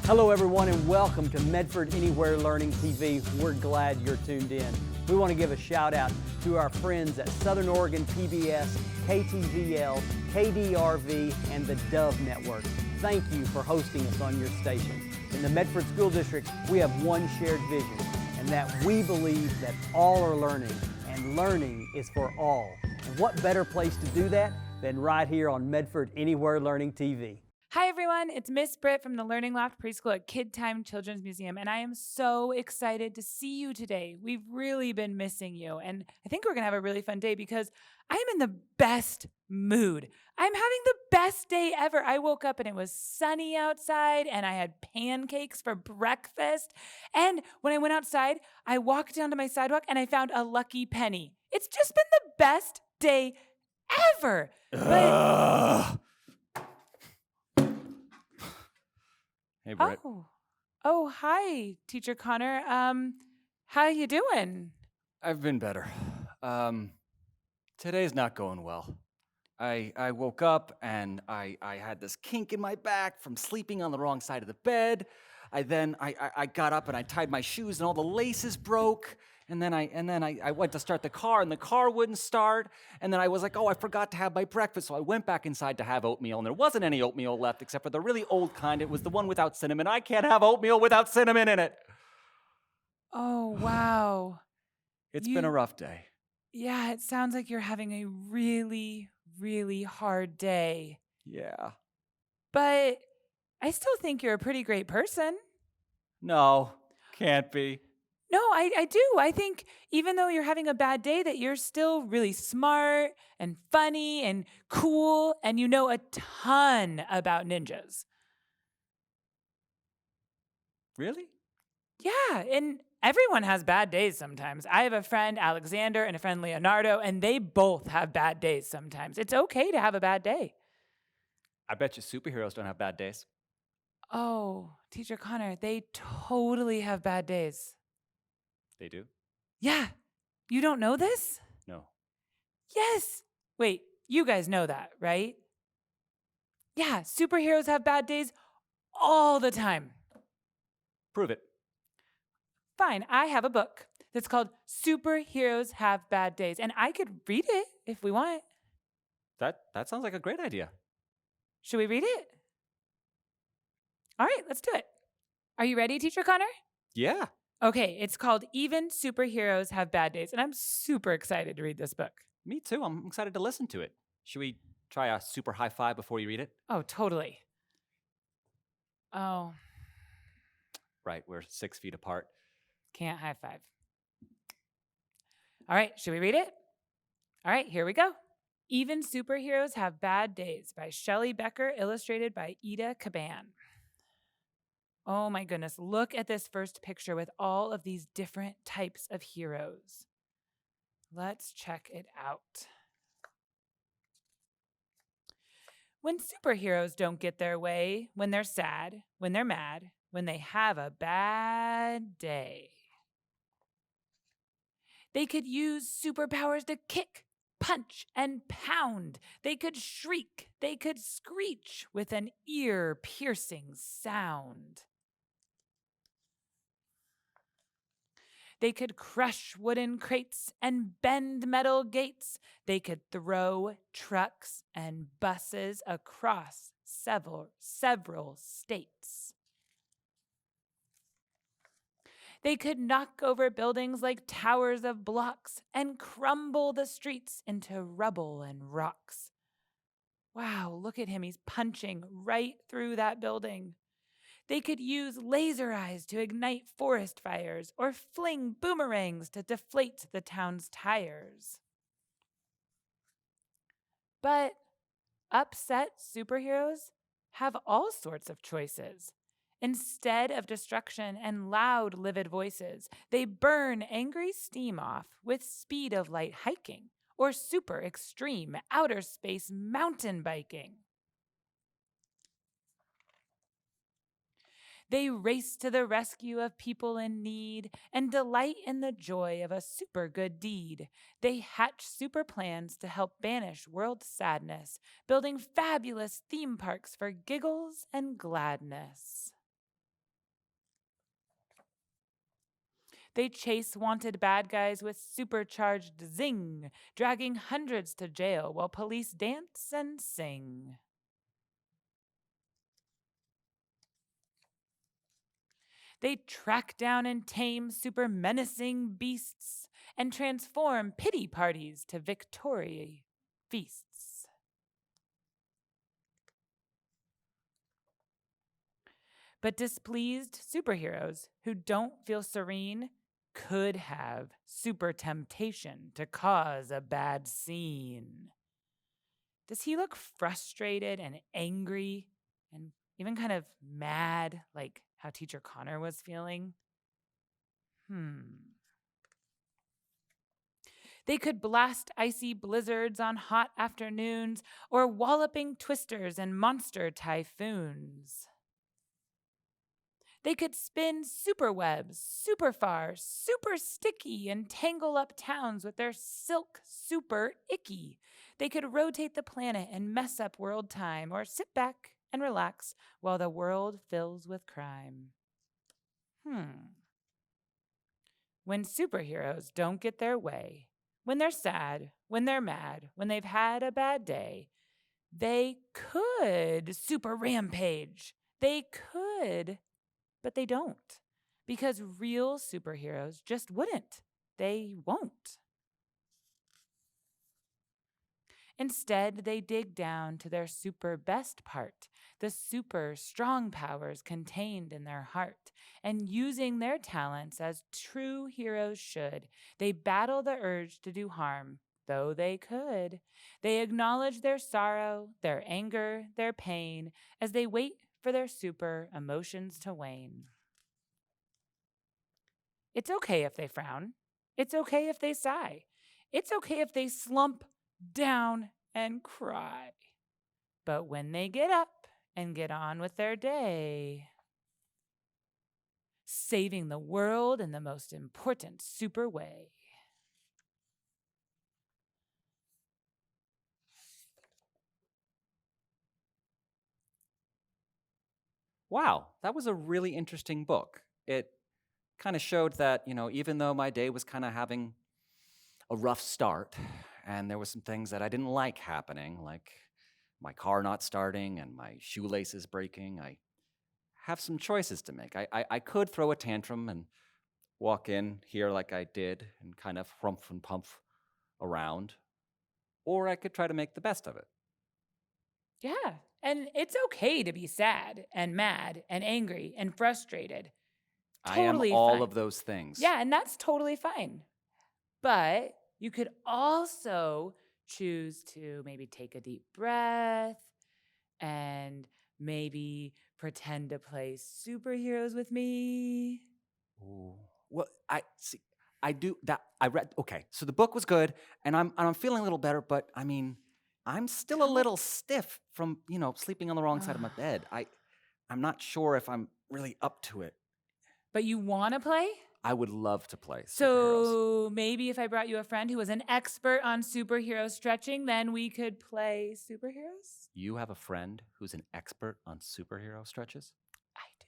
Hello everyone and welcome to Medford Anywhere Learning TV. We're glad you're tuned in. We want to give a shout out to our friends at Southern Oregon PBS, KTVL, KDRV, and the Dove Network. Thank you for hosting us on your station. In the Medford School District, we have one shared vision, and that we believe that all are learning, and learning is for all. And what better place to do that than right here on Medford Anywhere Learning TV. Hi everyone, it's Miss Britt from the Learning Loft Preschool at Kid Time Children's Museum, and I am so excited to see you today. We've really been missing you, and I think we're going to have a really fun day because I am in the best mood. I'm having the best day ever. I woke up and it was sunny outside, and I had pancakes for breakfast, and when I went outside, I walked down to my sidewalk and I found a lucky penny. It's just been the best day ever. Hey, Britt. Oh, hi, Teacher Connor. How you doing? I've been better. Today's not going well. I woke up and I had this kink in my back from sleeping on the wrong side of the bed. I got up and I tied my shoes and all the laces broke. And then I went to start the car and the car wouldn't start. And then I was like, oh, I forgot to have my breakfast. So I went back inside to have oatmeal, and there wasn't any oatmeal left except for the really old kind. It was the one without cinnamon. I can't have oatmeal without cinnamon in it. Oh, wow. It's been a rough day. Yeah, it sounds like you're having a really, really hard day. Yeah. But I still think you're a pretty great person. No, can't be. No, I do. I think even though you're having a bad day, that you're still really smart and funny and cool, and you know a ton about ninjas. Really? Yeah, and everyone has bad days sometimes. I have a friend, Alexander, and a friend, Leonardo, and they both have bad days sometimes. It's okay to have a bad day. I bet you superheroes don't have bad days. Oh, Teacher Connor, they totally have bad days. They do? Yeah. You don't know this? No. Yes. Wait, you guys know that, right? Yeah, superheroes have bad days all the time. Prove it. Fine, I have a book that's called Superheroes Have Bad Days, and I could read it if we want. That sounds like a great idea. Should we read it? All right, let's do it. Are you ready, Teacher Connor? Yeah. Okay, it's called Even Superheroes Have Bad Days, and I'm super excited to read this book. Me too. I'm excited to listen to it. Should we try a super high five before you read it? Oh, totally. Oh. Right, we're 6 feet apart. Can't high five. All right, should we read it? All right, here we go. Even Superheroes Have Bad Days by Shelley Becker, illustrated by Ida Caban. Oh my goodness, look at this first picture with all of these different types of heroes. Let's check it out. When superheroes don't get their way, when they're sad, when they're mad, when they have a bad day. They could use superpowers to kick, punch, and pound. They could shriek. They could screech with an ear-piercing sound. They could crush wooden crates and bend metal gates. They could throw trucks and buses across several states. They could knock over buildings like towers of blocks and crumble the streets into rubble and rocks. Wow, look at him. He's punching right through that building. They could use laser eyes to ignite forest fires or fling boomerangs to deflate the town's tires. But upset superheroes have all sorts of choices. Instead of destruction and loud, livid voices, they burn angry steam off with speed of light hiking or super extreme outer space mountain biking. They race to the rescue of people in need and delight in the joy of a super good deed. They hatch super plans to help banish world sadness, building fabulous theme parks for giggles and gladness. They chase wanted bad guys with supercharged zing, dragging hundreds to jail while police dance and sing. They track down and tame super menacing beasts and transform pity parties to victory feasts. But displeased superheroes who don't feel serene could have super temptation to cause a bad scene. Does he look frustrated and angry and even kind of mad, like how Teacher Connor was feeling? They could blast icy blizzards on hot afternoons or walloping twisters and monster typhoons. They could spin super webs super far, super sticky, and tangle up towns with their silk super icky. They could rotate the planet and mess up world time, or sit back and relax while the world fills with crime. When superheroes don't get their way, when they're sad, when they're mad, when they've had a bad day, they could super rampage. They could, but they don't. Because real superheroes just wouldn't. They won't. Instead, they dig down to their super best part, the super strong powers contained in their heart, and using their talents as true heroes should, they battle the urge to do harm, though they could. They acknowledge their sorrow, their anger, their pain, as they wait for their super emotions to wane. It's okay if they frown. It's okay if they sigh. It's okay if they slump down and cry. But when they get up and get on with their day, saving the world in the most important super way. Wow, that was a really interesting book. It kind of showed that, even though my day was kind of having a rough start and there were some things that I didn't like happening, like my car not starting and my shoelaces breaking, I have some choices to make. I could throw a tantrum and walk in here like I did and kind of humph and pumph around, or I could try to make the best of it. Yeah, and it's okay to be sad and mad and angry and frustrated. Totally I am all fine. of those things. Yeah, and that's totally fine. But you could also choose to maybe take a deep breath and maybe pretend to play superheroes with me. Ooh. Well, I see. I do that. I read. Okay, so the book was good, and I'm feeling a little better. But I mean, I'm still a little stiff from sleeping on the wrong side of my bed. I'm not sure if I'm really up to it. But you want to play? I would love to play superheroes. So maybe if I brought you a friend who was an expert on superhero stretching, then we could play superheroes? You have a friend who's an expert on superhero stretches? I do.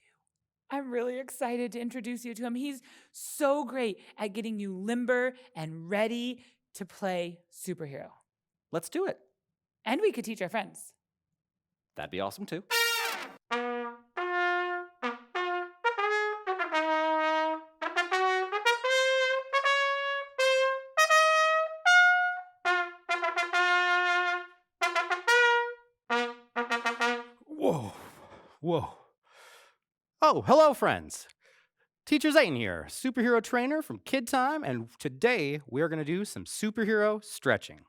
I'm really excited to introduce you to him. He's so great at getting you limber and ready to play superhero. Let's do it. And we could teach our friends. That'd be awesome too. Whoa. Oh, hello, friends. Teacher Zayton here, superhero trainer from Kid Time, and today we're going to do some superhero stretching.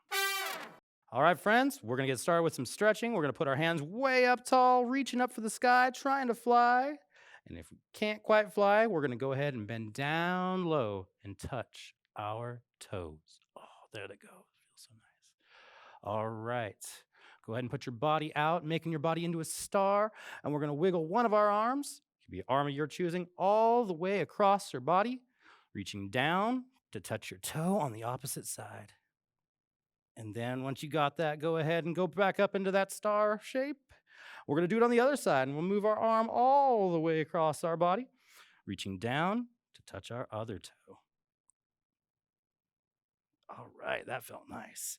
All right, friends, we're going to get started with some stretching. We're going to put our hands way up tall, reaching up for the sky, trying to fly. And if we can't quite fly, we're going to go ahead and bend down low and touch our toes. Oh, there they go. Feels so nice. All right. Go ahead and put your body out, making your body into a star. And we're going to wiggle one of our arms, it could be an arm of your choosing, all the way across your body, reaching down to touch your toe on the opposite side. And then once you got that, go ahead and go back up into that star shape. We're going to do it on the other side, and we'll move our arm all the way across our body, reaching down to touch our other toe. All right, that felt nice.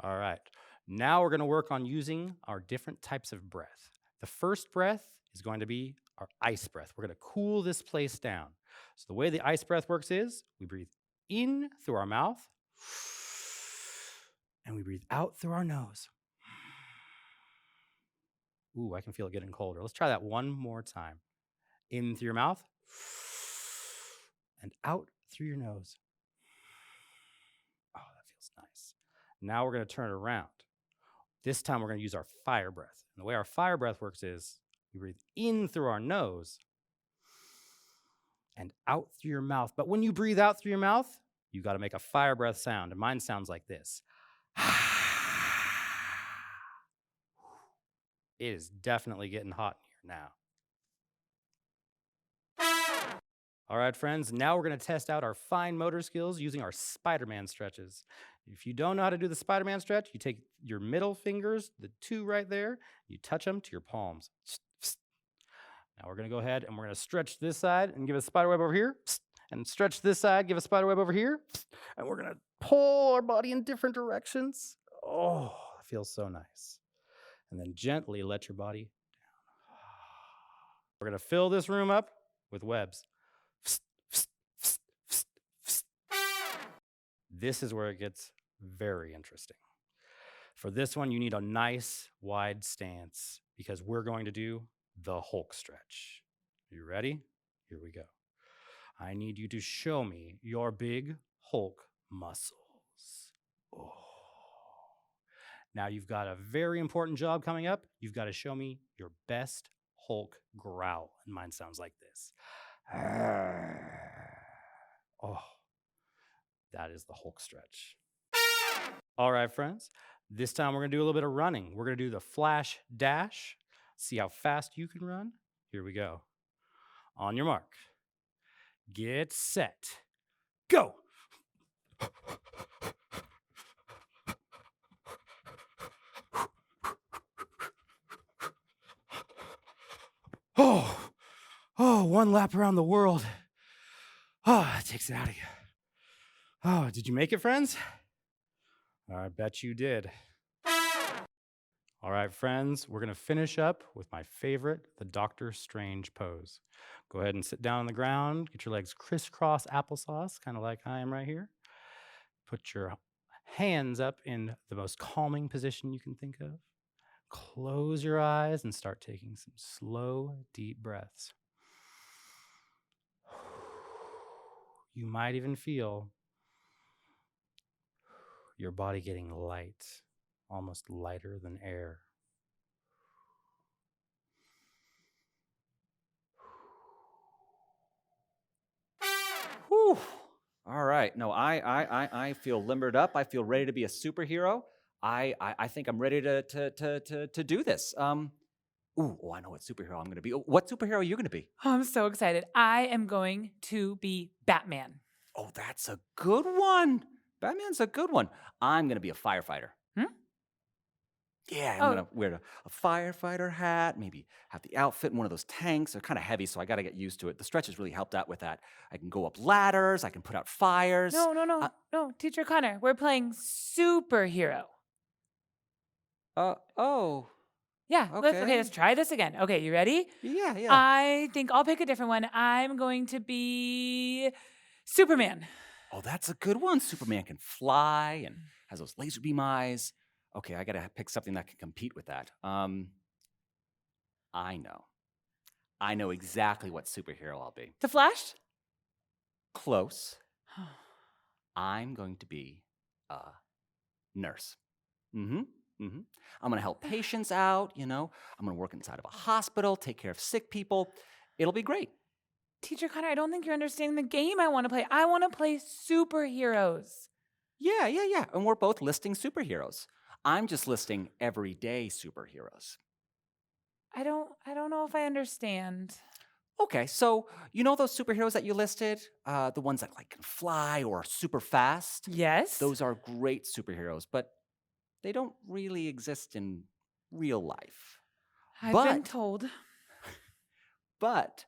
All right, now we're going to work on using our different types of breath. The first breath is going to be our ice breath. We're going to cool this place down. So the way the ice breath works is we breathe in through our mouth and we breathe out through our nose. Ooh, I can feel it getting colder. Let's try that one more time. In through your mouth and out through your nose. Oh, that feels nice. Now we're going to turn it around. This time we're going to use our fire breath. And the way our fire breath works is we breathe in through our nose and out through your mouth. But when you breathe out through your mouth, you got to make a fire breath sound. And mine sounds like this. It is definitely getting hot in here now. All right, friends, now we're going to test out our fine motor skills using our Spider-Man stretches. If you don't know how to do the Spider-Man stretch, you take your middle fingers, the two right there, you touch them to your palms. Now we're going to go ahead and we're going to stretch this side and give a spider web over here, and stretch this side, give a spider web over here, and we're going to pull our body in different directions. Oh, it feels so nice. And then gently let your body down. We're going to fill this room up with webs. This is where it gets very interesting. For this one, you need a nice wide stance because we're going to do the Hulk stretch. You ready? Here we go. I need you to show me your big Hulk muscles. Oh. Now you've got a very important job coming up. You've got to show me your best Hulk growl. And mine sounds like this. Oh, that is the Hulk stretch. All right, friends. This time we're going to do a little bit of running. We're going to do the flash dash. See how fast you can run. Here we go. On your mark. Get set. Go. Oh, one lap around the world. Oh, it takes it out of you. Oh, did you make it, friends? I bet you did. All right, friends, we're going to finish up with my favorite, the Doctor Strange pose. Go ahead and sit down on the ground. Get your legs crisscross applesauce, kind of like I am right here. Put your hands up in the most calming position you can think of. Close your eyes and start taking some slow, deep breaths. You might even feel your body getting light, almost lighter than air. Whew. All right. No, I feel limbered up. I feel ready to be a superhero. I think I'm ready to do this. I know what superhero I'm going to be. What superhero are you going to be? Oh, I'm so excited. I am going to be Batman. Oh, that's a good one. Batman's a good one. I'm going to be a firefighter. Yeah, I'm going to wear a firefighter hat, maybe have the outfit in one of those tanks. They're kind of heavy, so I got to get used to it. The stretches really helped out with that. I can go up ladders. I can put out fires. No, Teacher Connor, we're playing superhero. Oh. Yeah, Okay. let's try this again. Okay, you ready? Yeah. I think I'll pick a different one. I'm going to be Superman. Oh, that's a good one. Superman can fly and has those laser beam eyes. Okay, I got to pick something that can compete with that. I know exactly what superhero I'll be. The Flash? Close. I'm going to be a nurse. I'm going to help patients out, I'm going to work inside of a hospital, take care of sick people. It'll be great. Teacher Connor, I don't think you're understanding the game I want to play. I want to play superheroes. Yeah. And we're both listing superheroes. I'm just listing everyday superheroes. I don't know if I understand. Okay, so you know those superheroes that you listed? The ones that can fly or are super fast? Yes. Those are great superheroes, but they don't really exist in real life. I've been told. But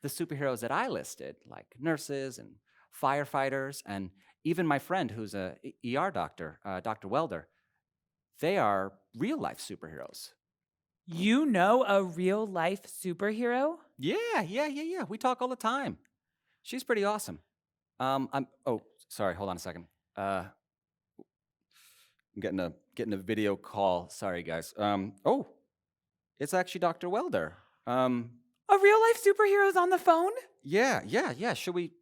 the superheroes that I listed, like nurses and firefighters, and even my friend who's a ER doctor, Dr. Welder, they are real-life superheroes. You know a real life superhero? Yeah. We talk all the time. She's pretty awesome. Sorry, hold on a second. I'm getting a video call. Sorry, guys. It's actually Dr. Welder. A real life superhero's on the phone? Yeah. Should we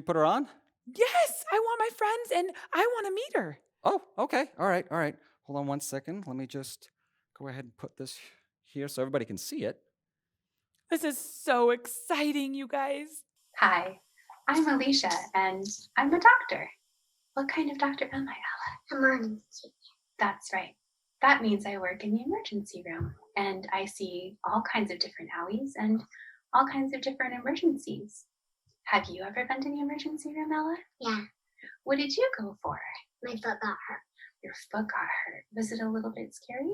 put her on? Yes, I want my friends and I want to meet her. Oh, okay. All right. Hold on one second. Let me just go ahead and put this here so everybody can see it. This is so exciting, you guys. Hi, I'm Alicia, and I'm a doctor. What kind of doctor am I, Ella? Emergency. That's right. That means I work in the emergency room, and I see all kinds of different owies and all kinds of different emergencies. Have you ever been to the emergency room, Ella? Yeah, What did you go for? my foot got hurt. Your foot got hurt. Was it a little bit scary?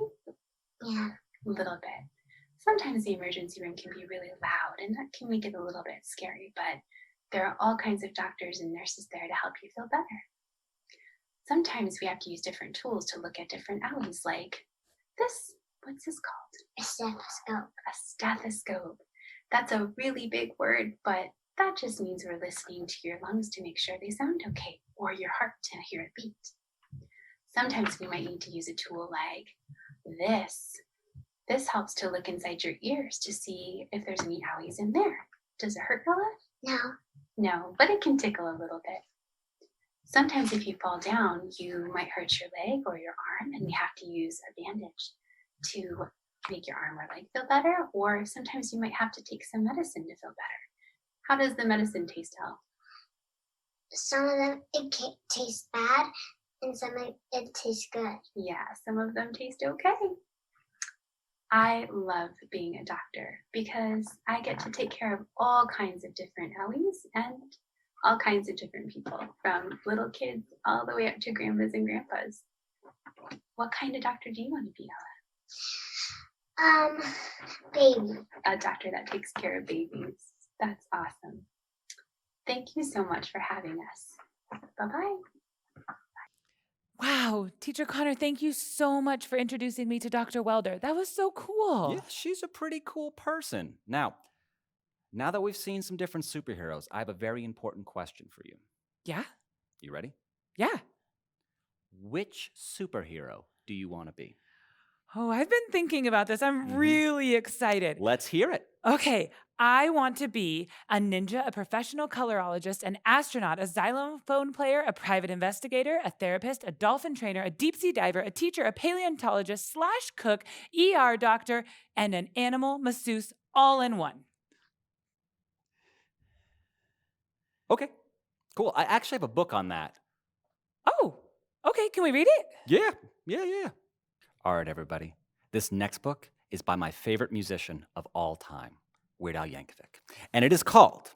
Yeah, A little bit. Sometimes the emergency room can be really loud, and that can make it a little bit scary, but there are all kinds of doctors and nurses there to help you feel better. Sometimes we have to use different tools to look at different owies, like this. What's this called? a stethoscope. A stethoscope. That's a really big word, but that just means we're listening to your lungs to make sure they sound okay, or your heart to hear it beat. Sometimes we might need to use a tool like this. This helps to look inside your ears to see if there's any owies in there. Does it hurt, Ella? No, No, but it can tickle a little bit. Sometimes if you fall down, you might hurt your leg or your arm, and we have to use a bandage to make your arm or leg feel better, or sometimes you might have to take some medicine to feel better. How does the medicine taste, Elle? some of them taste bad, and some of it tastes good. Yeah, some of them taste okay. I love being a doctor because I get to take care of all kinds of different owies and all kinds of different people, from little kids all the way up to grandmas and grandpas. What kind of doctor do you want to be, Ella? Baby. A doctor that takes care of babies. That's awesome. Thank you so much for having us. Bye-bye. Wow, Teacher Connor, thank you so much for introducing me to Dr. Welder. That was so cool. Yeah, she's a pretty cool person. Now that we've seen some different superheroes, I have a very important question for you. Yeah? You ready? Yeah. Which superhero do you want to be? Oh, I've been thinking about this. I'm really excited. Let's hear it. Okay, I want to be a ninja, a professional colorologist, an astronaut, a xylophone player, a private investigator, a therapist, a dolphin trainer, a deep sea diver, a teacher, a paleontologist / cook, ER doctor, and an animal masseuse all in one. Okay, cool. I actually have a book on that. Oh, okay. Can we read it? Yeah. All right, everybody. This next book is by my favorite musician of all time, Weird Al Yankovic. And it is called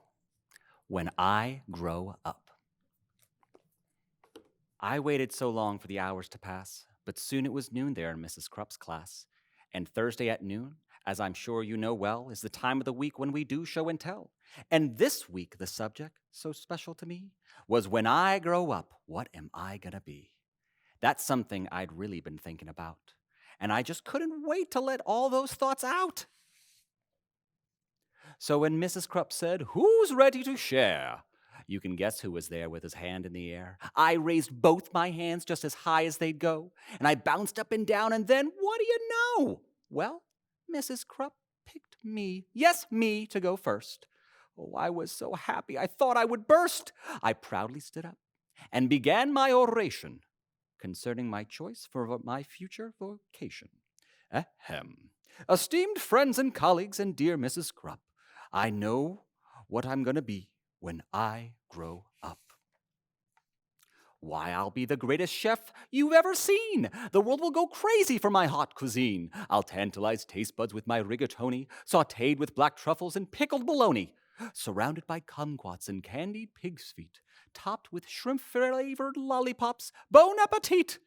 When I Grow Up. I waited so long for the hours to pass, but soon it was noon there in Mrs. Krupp's class. And Thursday at noon, as I'm sure you know well, is the time of the week when we do show and tell. And this week, the subject, so special to me, was when I grow up, what am I gonna be? That's something I'd really been thinking about. And I just couldn't wait to let all those thoughts out. So when Mrs. Krupp said, "Who's ready to share?" you can guess who was there with his hand in the air. I raised both my hands just as high as they'd go, and I bounced up and down, and then, what do you know? Well, Mrs. Krupp picked me, yes, me, to go first. Oh, I was so happy I thought I would burst. I proudly stood up and began my oration concerning my choice for my future vocation. Ahem. Esteemed friends and colleagues and dear Mrs. Krupp, I know what I'm going to be when I grow up. Why, I'll be the greatest chef you've ever seen. The world will go crazy for my hot cuisine. I'll tantalize taste buds with my rigatoni, sautéed with black truffles and pickled bologna, surrounded by kumquats and candied pig's feet, topped with shrimp-flavored lollipops. Bon appetit!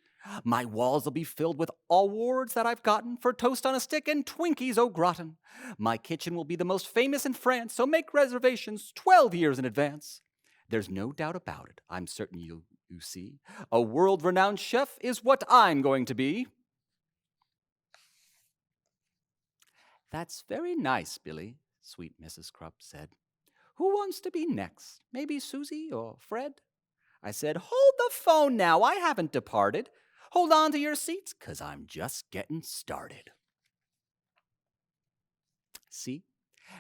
My walls will be filled with awards that I've gotten for toast on a stick and Twinkies au gratin. My kitchen will be the most famous in France, so make reservations 12 years in advance. There's no doubt about it. I'm certain you see. A world-renowned chef is what I'm going to be. That's very nice, Billy, sweet Mrs. Krupp said. Who wants to be next? Maybe Susie or Fred? I said, hold the phone now. I haven't departed. Hold on to your seats, 'cause I'm just getting started. See?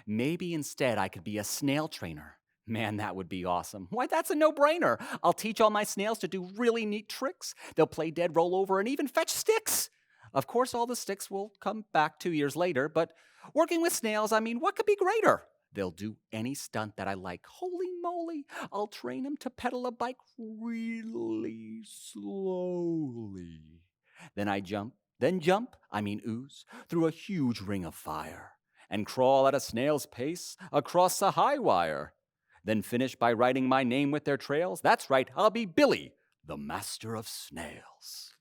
Maybe instead I could be a snail trainer. Man, that would be awesome. Why, that's a no-brainer. I'll teach all my snails to do really neat tricks. They'll play dead, roll over, and even fetch sticks. Of course, all the sticks will come back 2 years later, but working with snails, I mean, what could be greater? They'll do any stunt that I like. Holy moly, I'll train them to pedal a bike really slowly. Then ooze, through a huge ring of fire, and crawl at a snail's pace across a high wire. Then finish by writing my name with their trails. That's right, I'll be Billy, the master of snails.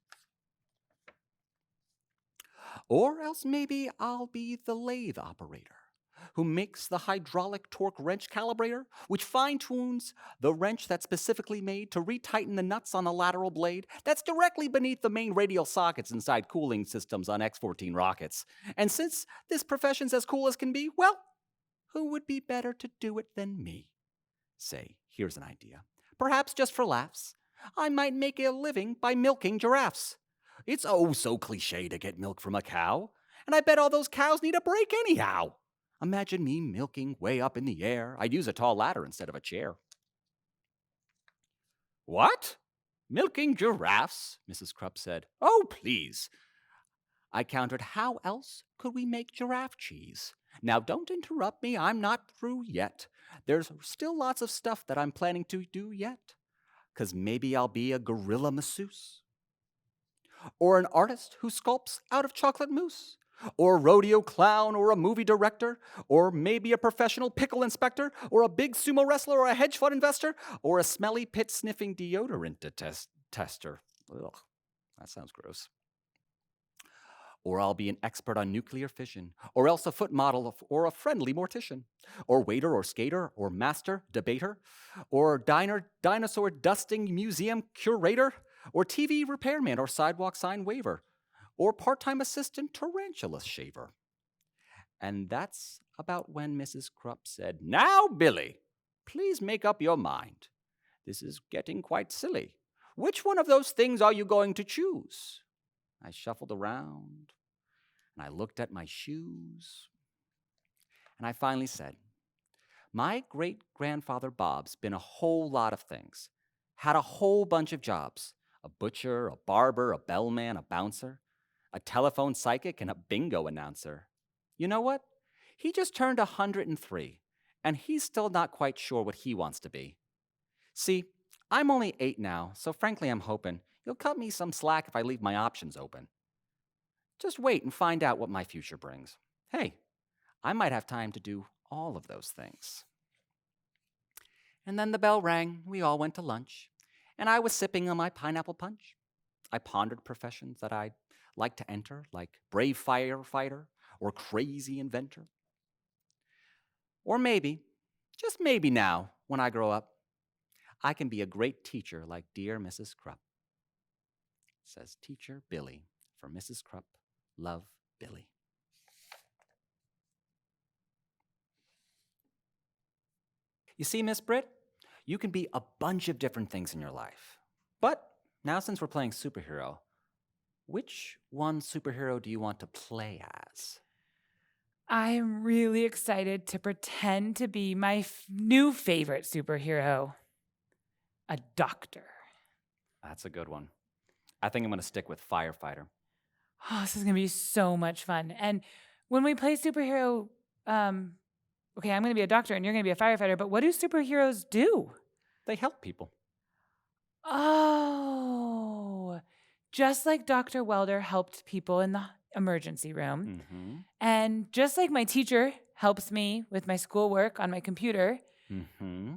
Or else maybe I'll be the lathe operator who makes the hydraulic torque wrench calibrator, which fine-tunes the wrench that's specifically made to retighten the nuts on the lateral blade that's directly beneath the main radial sockets inside cooling systems on X-14 rockets. And since this profession's as cool as can be, well, who would be better to do it than me? Say, here's an idea. Perhaps just for laughs, I might make a living by milking giraffes. It's oh so cliche to get milk from a cow, and I bet all those cows need a break anyhow. Imagine me milking way up in the air. I'd use a tall ladder instead of a chair. What? Milking giraffes? Mrs. Krupp said. Oh, please. I countered, how else could we make giraffe cheese? Now, don't interrupt me. I'm not through yet. There's still lots of stuff that I'm planning to do yet. 'Cause maybe I'll be a gorilla masseuse. Or an artist who sculpts out of chocolate mousse. Or a rodeo clown, or a movie director, or maybe a professional pickle inspector, or a big sumo wrestler, or a hedge fund investor, or a smelly pit-sniffing deodorant tester. Ugh, that sounds gross. Or I'll be an expert on nuclear fission, or else a foot model, or a friendly mortician, or waiter, or skater, or master debater, or dinosaur dusting museum curator, or TV repairman, or sidewalk sign waver, or part-time assistant tarantula shaver. And that's about when Mrs. Krupp said, Now, Billy, please make up your mind. This is getting quite silly. Which one of those things are you going to choose? I shuffled around, and I looked at my shoes, and I finally said, my great-grandfather Bob's been a whole lot of things, had a whole bunch of jobs, a butcher, a barber, a bellman, a bouncer, a telephone psychic, and a bingo announcer. You know what? He just turned 103, and he's still not quite sure what he wants to be. See, I'm only 8 now, so frankly I'm hoping you'll cut me some slack if I leave my options open. Just wait and find out what my future brings. Hey, I might have time to do all of those things. And then the bell rang, we all went to lunch, and I was sipping on my pineapple punch. I pondered professions that I'd like to enter, like brave firefighter or crazy inventor. Or maybe, just maybe now, when I grow up, I can be a great teacher like dear Mrs. Krupp. Says Teacher Billy for Mrs. Krupp. Love, Billy. You see, Miss Britt, you can be a bunch of different things in your life. But now since we're playing superhero, which one superhero do you want to play as? I am really excited to pretend to be my new favorite superhero, a doctor. That's a good one. I think I'm going to stick with firefighter. Oh, this is going to be so much fun. And when we play superhero, okay, I'm going to be a doctor and you're going to be a firefighter, but what do superheroes do? They help people. Oh, just like Dr. Welder helped people in the emergency room. Mm-hmm. And just like my teacher helps me with my schoolwork on my computer. Mm-hmm.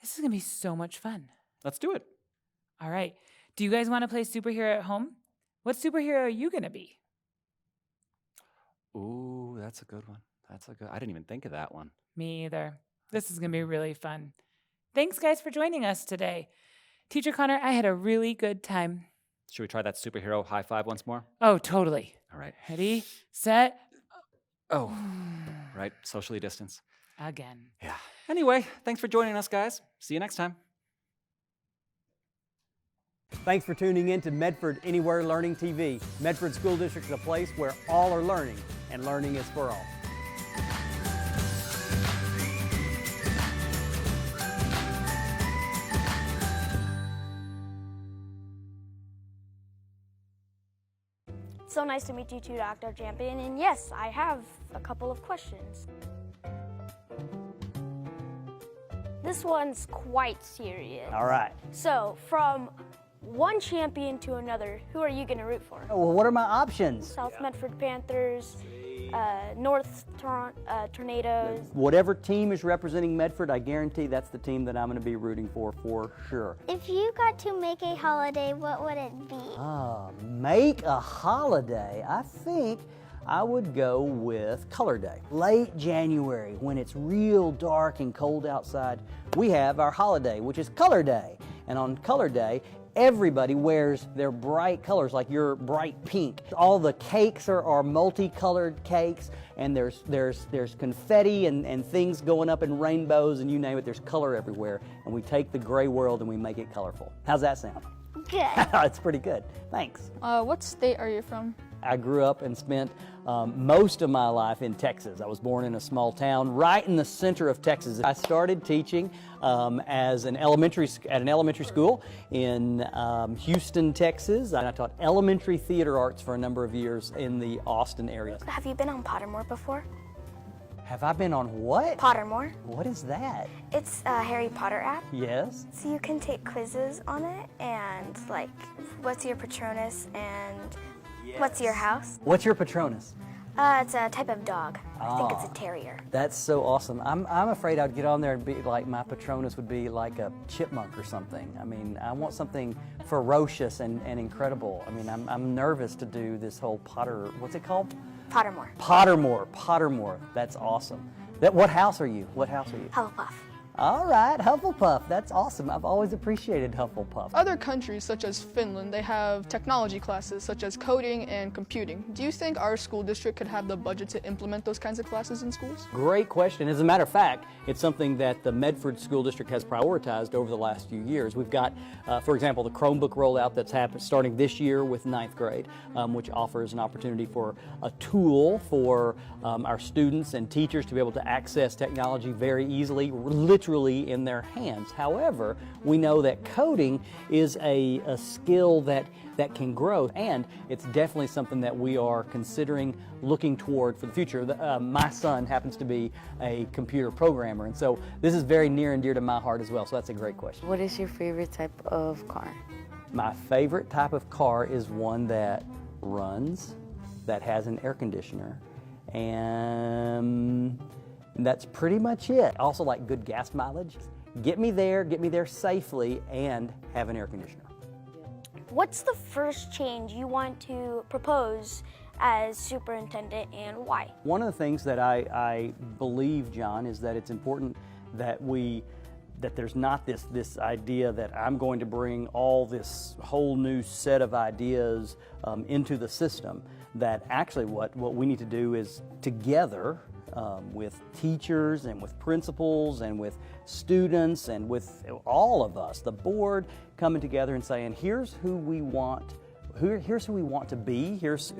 This is going to be so much fun. Let's do it. All right. Do you guys want to play superhero at home? What superhero are you going to be? Ooh, that's a good one. I didn't even think of that one. Me either. This is going to be really fun. Thanks, guys, for joining us today. Teacher Connor, I had a really good time. Should we try that superhero high five once more? Oh, totally. All right. Ready, set, Oh, right. Socially distance. again. Yeah. Anyway, thanks for joining us, guys. See you next time. Thanks for tuning in to Medford Anywhere Learning TV. Medford School District is a place where all are learning, and learning is for all. So nice to meet you too, Dr. Champion. And yes, I have a couple of questions. This one's quite serious. All right. So, from one champion to another, who are you going to root for? Well, what are my options? South Medford Panthers, North Tornadoes. Whatever team is representing Medford, I guarantee that's the team that I'm going to be rooting for sure. If you got to make a holiday, what would it be? Make a holiday. I think I would go with Color Day. Late January, when it's real dark and cold outside, we have our holiday, which is Color Day. And on Color Day, everybody wears their bright colors, like your bright pink. All the cakes are multicolored cakes, and there's confetti and things going up in rainbows, and you name it, there's color everywhere. And we take the gray world and we make it colorful. How's that sound? Good. It's pretty good. Thanks. What state are you from? I grew up and spent most of my life in Texas. I was born in a small town right in the center of Texas. I started teaching at an elementary school in Houston, Texas. And I taught elementary theater arts for a number of years in the Austin area. Have you been on Pottermore before? Have I been on what? Pottermore. What is that? It's a Harry Potter app. Yes. So you can take quizzes on it, and like, what's your Patronus and what's your house? What's your Patronus? It's a type of dog. I think it's Ah. a terrier. That's so awesome. I'm afraid I'd get on there and be like, my Patronus would be like a chipmunk or something. I mean, I want something ferocious and incredible. I mean, I'm nervous to do this whole what's it called? Pottermore. Pottermore. That's awesome. What house are you? Hufflepuff. All right, Hufflepuff. That's awesome. I've always appreciated Hufflepuff. Other countries, such as Finland, they have technology classes such as coding and computing. Do you think our school district could have the budget to implement those kinds of classes in schools? Great question. As a matter of fact, it's something that the Medford School District has prioritized over the last few years. We've got, for example, the Chromebook rollout that's starting this year with 9th grade, which offers an opportunity for a tool for our students and teachers to be able to access technology very easily, literally in their hands. However, we know that coding is a skill that can grow, and it's definitely something that we are considering looking toward for the future. My son happens to be a computer programmer, and so this is very near and dear to my heart as well, so that's a great question. What is your favorite type of car? My favorite type of car is one that runs, that has an air conditioner, and that's pretty much it. I also like good gas mileage. Get me there safely, and have an air conditioner. What's the first change you want to propose as superintendent, and why? One of the things that I believe, John, is that it's important that there's not this idea that I'm going to bring all this whole new set of ideas into the system. That actually what we need to do is together with teachers and with principals and with students and with all of us, the board, coming together and saying, here's who we want to be, here's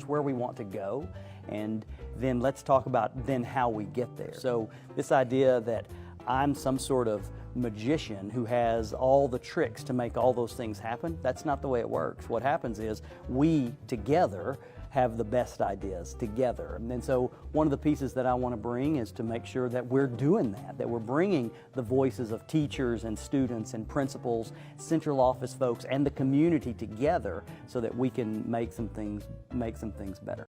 where we want to go, and then let's talk about then how we get there. So this idea that I'm some sort of magician who has all the tricks to make all those things happen, that's not the way it works. What happens is we together have the best ideas together. And so one of the pieces that I want to bring is to make sure that we're doing that we're bringing the voices of teachers and students and principals, central office folks, and the community together so that we can make some things better.